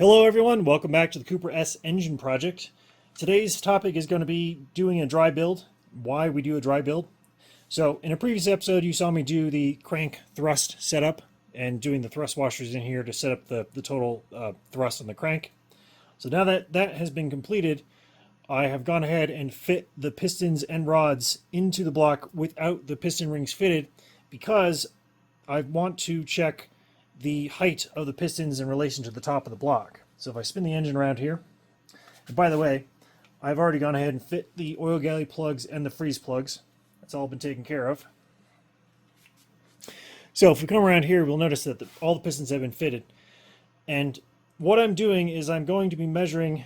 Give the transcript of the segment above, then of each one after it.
Hello everyone, welcome back to the Cooper S engine project. Today's topic is going to be doing a dry build, why we do a dry build. So in a previous episode you saw me do the crank thrust setup and doing the thrust washers in here to set up the total thrust on the crank. So now that that has been completed, I have gone ahead and fit the pistons and rods into the block without the piston rings fitted because I want to check the height of the pistons in relation to the top of the block. So if I spin the engine around here, and by the way, I've already gone ahead and fit the oil galley plugs and the freeze plugs. That's all been taken care of. So if we come around here, we'll notice that all the pistons have been fitted. And what I'm doing is I'm going to be measuring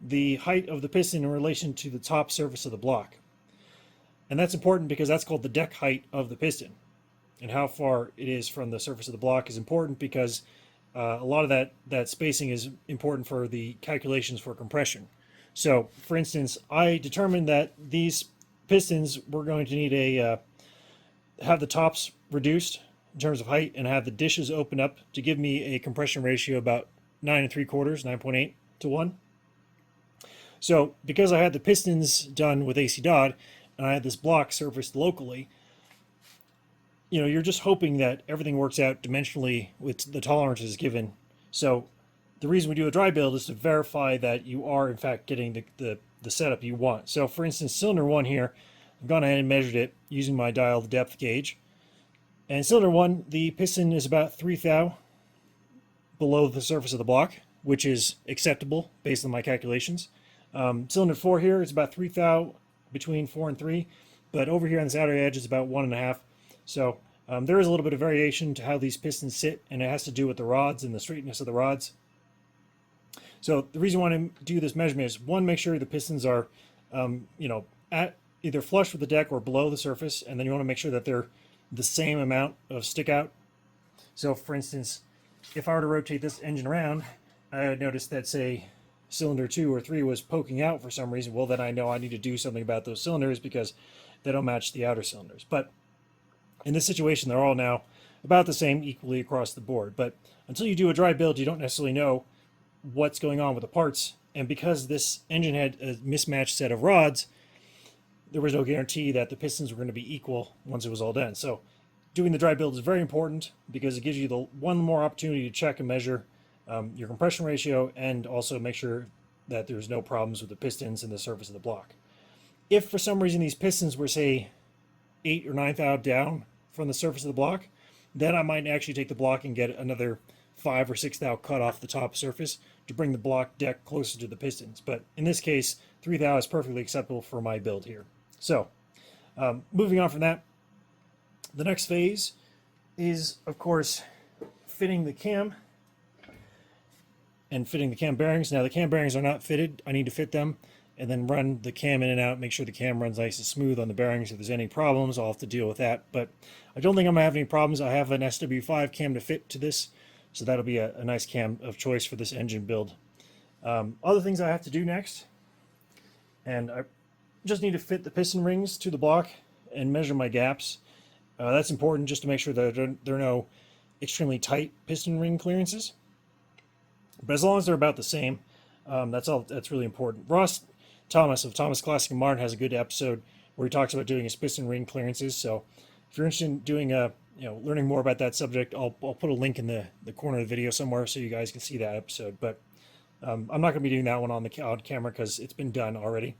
the height of the piston in relation to the top surface of the block. And that's important because that's called the deck height of the piston. And how far it is from the surface of the block is important because a lot of that spacing is important for the calculations for compression. So, for instance, I determined that these pistons were going to need have the tops reduced in terms of height and have the dishes open up to give me a compression ratio about 9 3/4, 9.8 to 1. So, because I had the pistons done with AC Dodd and I had this block surfaced locally, you're just hoping that everything works out dimensionally with the tolerances given. So the reason we do a dry build is to verify that you are in fact getting the setup you want. So for instance, cylinder 1 here, I've gone ahead and measured it using my dial depth gauge. And cylinder 1, the piston is about 3 thou below the surface of the block, which is acceptable based on my calculations. Cylinder 4 here is about 3 thou between 4 and 3, but over here on this outer edge is about 1.5. So there is a little bit of variation to how these pistons sit, and it has to do with the rods and the straightness of the rods. So the reason I want to do this measurement is, one, make sure the pistons are, at either flush with the deck or below the surface, and then you want to make sure that they're the same amount of stick out. So for instance, if I were to rotate this engine around, I would notice that, say, cylinder 2 or 3 was poking out for some reason. Well, then I know I need to do something about those cylinders because they don't match the outer cylinders. But in this situation, they're all now about the same equally across the board. But until you do a dry build, you don't necessarily know what's going on with the parts. And because this engine had a mismatched set of rods, there was no guarantee that the pistons were going to be equal once it was all done. So doing the dry build is very important because it gives you the one more opportunity to check and measure your compression ratio and also make sure that there's no problems with the pistons and the surface of the block. If for some reason these pistons were, say, 8 or 9 thou down from the surface of the block, then I might actually take the block and get another 5 or 6 thou cut off the top surface to bring the block deck closer to the pistons. But in this case, 3 thou is perfectly acceptable for my build here. So, moving on from that, the next phase is, of course, fitting the cam and fitting the cam bearings. Now, the cam bearings are not fitted. I need to fit them and then run the cam in and out, make sure the cam runs nice and smooth on the bearings. If there's any problems, I'll have to deal with that. But I don't think I'm going to have any problems. I have an SW5 cam to fit to this, so that'll be a nice cam of choice for this engine build. Other things I have to do next, and I just need to fit the piston rings to the block and measure my gaps. That's important just to make sure that there are no extremely tight piston ring clearances. But as long as they're about the same, that's really important. Ross Thomas of Thomas Classic and Modern has a good episode where he talks about doing his piston ring clearances. So if you're interested in doing learning more about that subject, I'll put a link in the corner of the video somewhere so you guys can see that episode. But I'm not going to be doing that one on camera because it's been done already.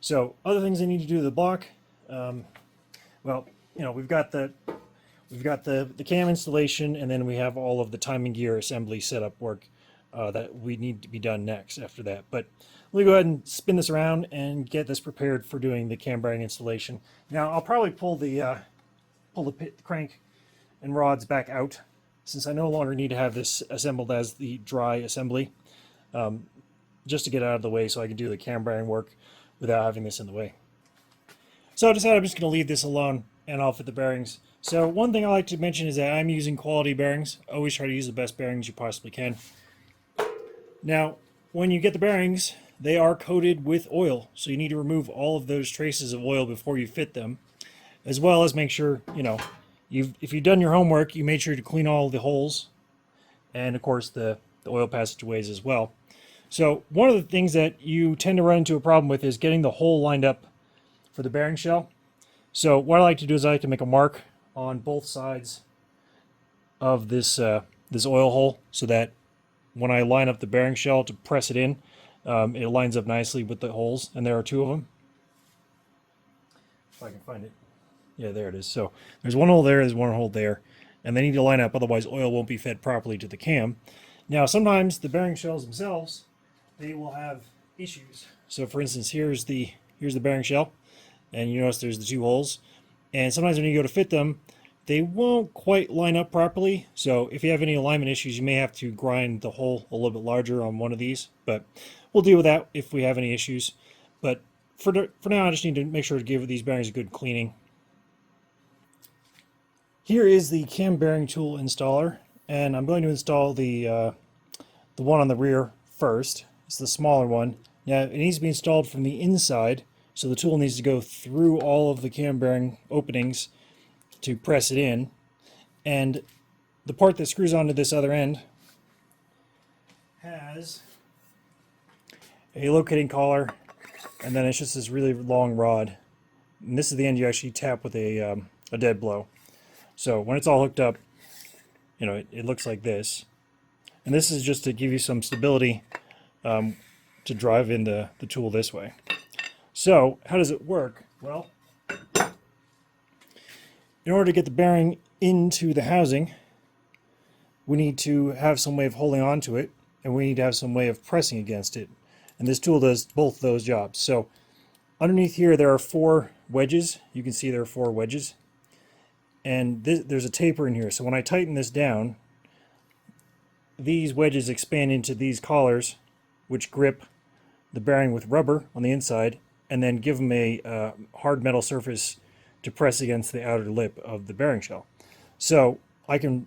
So other things I need to do to the block, we've got the cam installation, and then we have all of the timing gear assembly setup work that we need to be done next after that. But let me go ahead and spin this around and get this prepared for doing the cam bearing installation. Now I'll probably pull the crank and rods back out since I no longer need to have this assembled as the dry assembly, just to get out of the way so I can do the cam bearing work without having this in the way. So I decided I'm just going to leave this alone and I'll fit the bearings. So one thing I like to mention is that I'm using quality bearings. Always try to use the best bearings you possibly can. Now, when you get the bearings, they are coated with oil, so you need to remove all of those traces of oil before you fit them, as well as make sure, if you've done your homework, you made sure to clean all the holes and of course the oil passageways as well. So one of the things that you tend to run into a problem with is getting the hole lined up for the bearing shell. So what I like to do is I like to make a mark on both sides of this this oil hole so that when I line up the bearing shell to press it in, it lines up nicely with the holes, and there are two of them. If I can find it. Yeah, there it is. So there's one hole there, there's one hole there, and they need to line up, otherwise oil won't be fed properly to the cam. Now sometimes the bearing shells themselves, they will have issues. So for instance, here's the bearing shell, and you notice there's the two holes, and sometimes when you go to fit them, they won't quite line up properly. So if you have any alignment issues, you may have to grind the hole a little bit larger on one of these, but we'll deal with that if we have any issues. But for now, I just need to make sure to give these bearings a good cleaning. Here is the cam bearing tool installer, and I'm going to install the one on the rear first. It's the smaller one. Now it needs to be installed from the inside, so the tool needs to go through all of the cam bearing openings to press it in. And the part that screws onto this other end has a locating collar, and then it's just this really long rod. And this is the end you actually tap with a dead blow. So when it's all hooked up, you know, it looks like this. And this is just to give you some stability to drive in the tool this way. So how does it work? Well, in order to get the bearing into the housing, we need to have some way of holding on to it, and we need to have some way of pressing against it. And this tool does both those jobs. So underneath here there are 4 wedges. You can see there are 4 wedges. And there's a taper in here. So when I tighten this down, these wedges expand into these collars, which grip the bearing with rubber on the inside, and then give them a hard metal surface to press against the outer lip of the bearing shell. So I can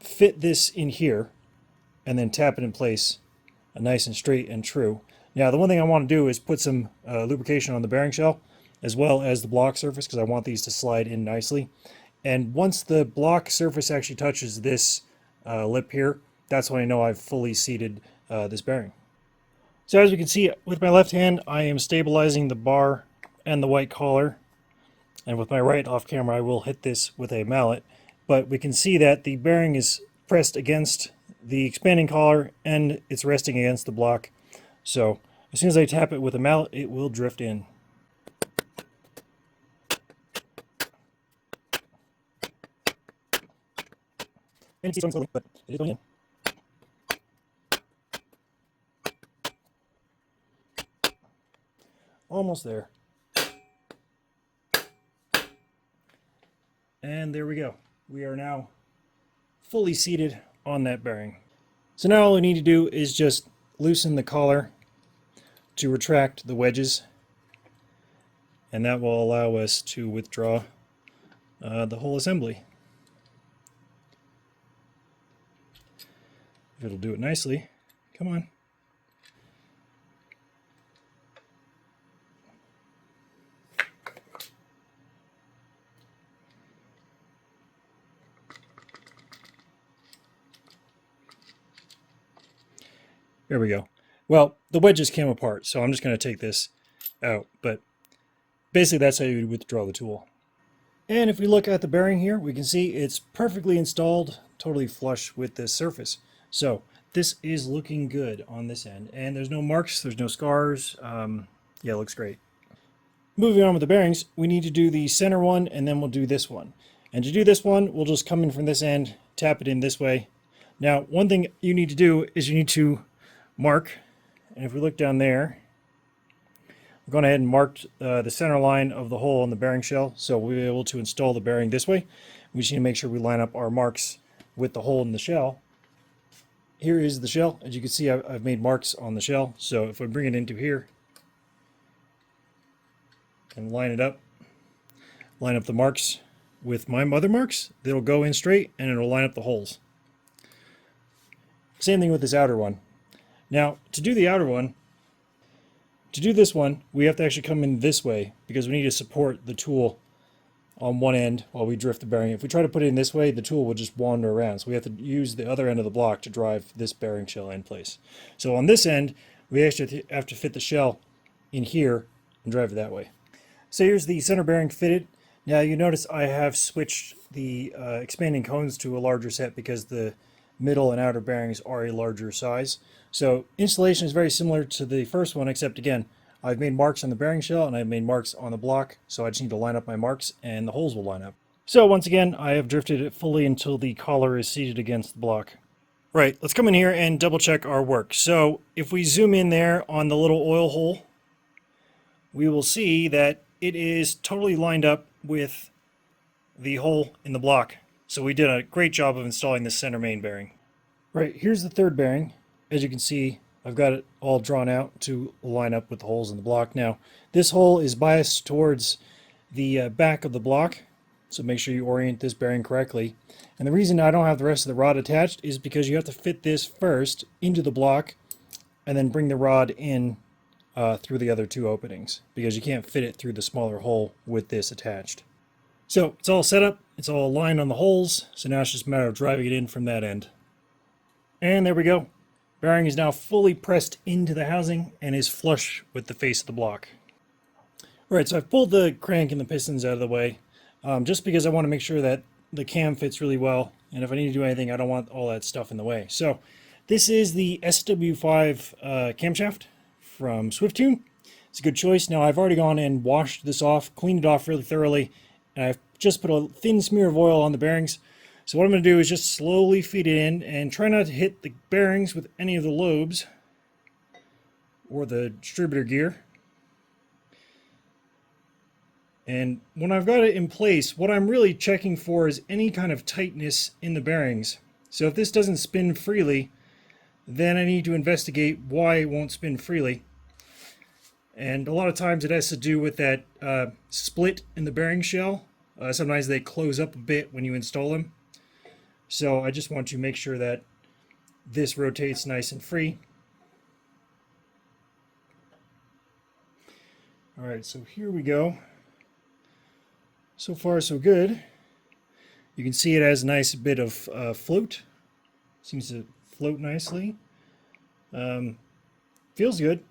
fit this in here and then tap it in place nice and straight and true. Now the one thing I want to do is put some lubrication on the bearing shell as well as the block surface, because I want these to slide in nicely. And once the block surface actually touches this lip here, that's when I know I've fully seated this bearing. So as you can see, with my left hand I am stabilizing the bar and the white collar, and with my right off camera I will hit this with a mallet. But we can see that the bearing is pressed against the expanding collar and it's resting against the block. So as soon as I tap it with a mallet, it will drift in. And it's going slowly, but it is going in. Almost there. And there we go. We are now fully seated on that bearing. So now all we need to do is just loosen the collar to retract the wedges, and that will allow us to withdraw the whole assembly. If it'll do it nicely. Come on. There we go. Well, the wedges came apart, so I'm just going to take this out. But basically that's how you would withdraw the tool. And if we look at the bearing here, we can see it's perfectly installed, totally flush with this surface. So this is looking good on this end. And there's no marks, there's no scars. Yeah, it looks great. Moving on with the bearings, we need to do the center one, and then we'll do this one. And to do this one, we'll just come in from this end, tap it in this way. Now, one thing you need to do is you need to mark, and if we look down there, I'm going ahead and marked the center line of the hole on the bearing shell, so we'll be able to install the bearing this way. We just need to make sure we line up our marks with the hole in the shell. Here is the shell. As you can see, I've made marks on the shell, so if I bring it into here and line it up, line up the marks with my mother marks, they'll go in straight and it'll line up the holes. Same thing with this outer one. Now, to do the outer one, to do this one, we have to actually come in this way because we need to support the tool on one end while we drift the bearing. If we try to put it in this way, the tool will just wander around. So we have to use the other end of the block to drive this bearing shell in place. So on this end, we actually have to fit the shell in here and drive it that way. So here's the center bearing fitted. Now you notice I have switched the expanding cones to a larger set because the middle and outer bearings are a larger size. So installation is very similar to the first one, except again, I've made marks on the bearing shell and I've made marks on the block, so I just need to line up my marks and the holes will line up. So once again, I have drifted it fully until the collar is seated against the block. Right, let's come in here and double check our work. So if we zoom in there on the little oil hole, we will see that it is totally lined up with the hole in the block. So we did a great job of installing this center main bearing. Right, here's the third bearing. As you can see, I've got it all drawn out to line up with the holes in the block. Now, this hole is biased towards the back of the block, so make sure you orient this bearing correctly. And the reason I don't have the rest of the rod attached is because you have to fit this first into the block and then bring the rod in through the other two openings, because you can't fit it through the smaller hole with this attached. So it's all set up, it's all aligned on the holes, so now it's just a matter of driving it in from that end. And there we go. Bearing is now fully pressed into the housing and is flush with the face of the block. Alright, so I've pulled the crank and the pistons out of the way, just because I want to make sure that the cam fits really well, and if I need to do anything, I don't want all that stuff in the way. So this is the SW5 camshaft from Swiftune. It's a good choice. Now I've already gone and washed this off, cleaned it off really thoroughly, and I've just put a thin smear of oil on the bearings. So what I'm going to do is just slowly feed it in and try not to hit the bearings with any of the lobes or the distributor gear. And when I've got it in place, what I'm really checking for is any kind of tightness in the bearings. So if this doesn't spin freely, then I need to investigate why it won't spin freely. And a lot of times it has to do with that split in the bearing shell. Sometimes they close up a bit when you install them. So I just want to make sure that this rotates nice and free. Alright, so here we go. So far so good. You can see it has a nice bit of float. Seems to float nicely. Feels good.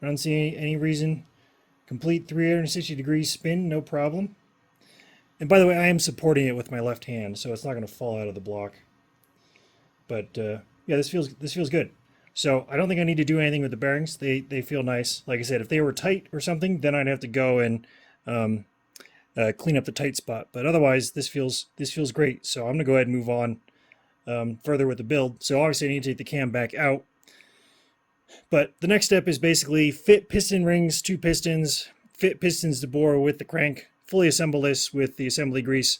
I don't see any reason. Complete 360 degrees spin, no problem. And by the way, I am supporting it with my left hand, so it's not going to fall out of the block. But yeah, this feels good. So I don't think I need to do anything with the bearings. They feel nice. Like I said, if they were tight or something, then I'd have to go and clean up the tight spot. But otherwise, this feels great. So I'm going to go ahead and move on further with the build. So obviously I need to take the cam back out. But the next step is basically fit piston rings, 2 pistons, fit pistons to bore with the crank, fully assemble this with the assembly grease,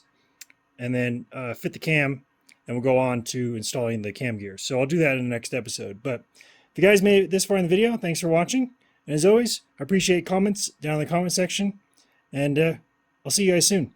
and then fit the cam, and we'll go on to installing the cam gear. So I'll do that in the next episode. But if you guys made it this far in the video, thanks for watching. And as always, I appreciate comments down in the comment section, and I'll see you guys soon.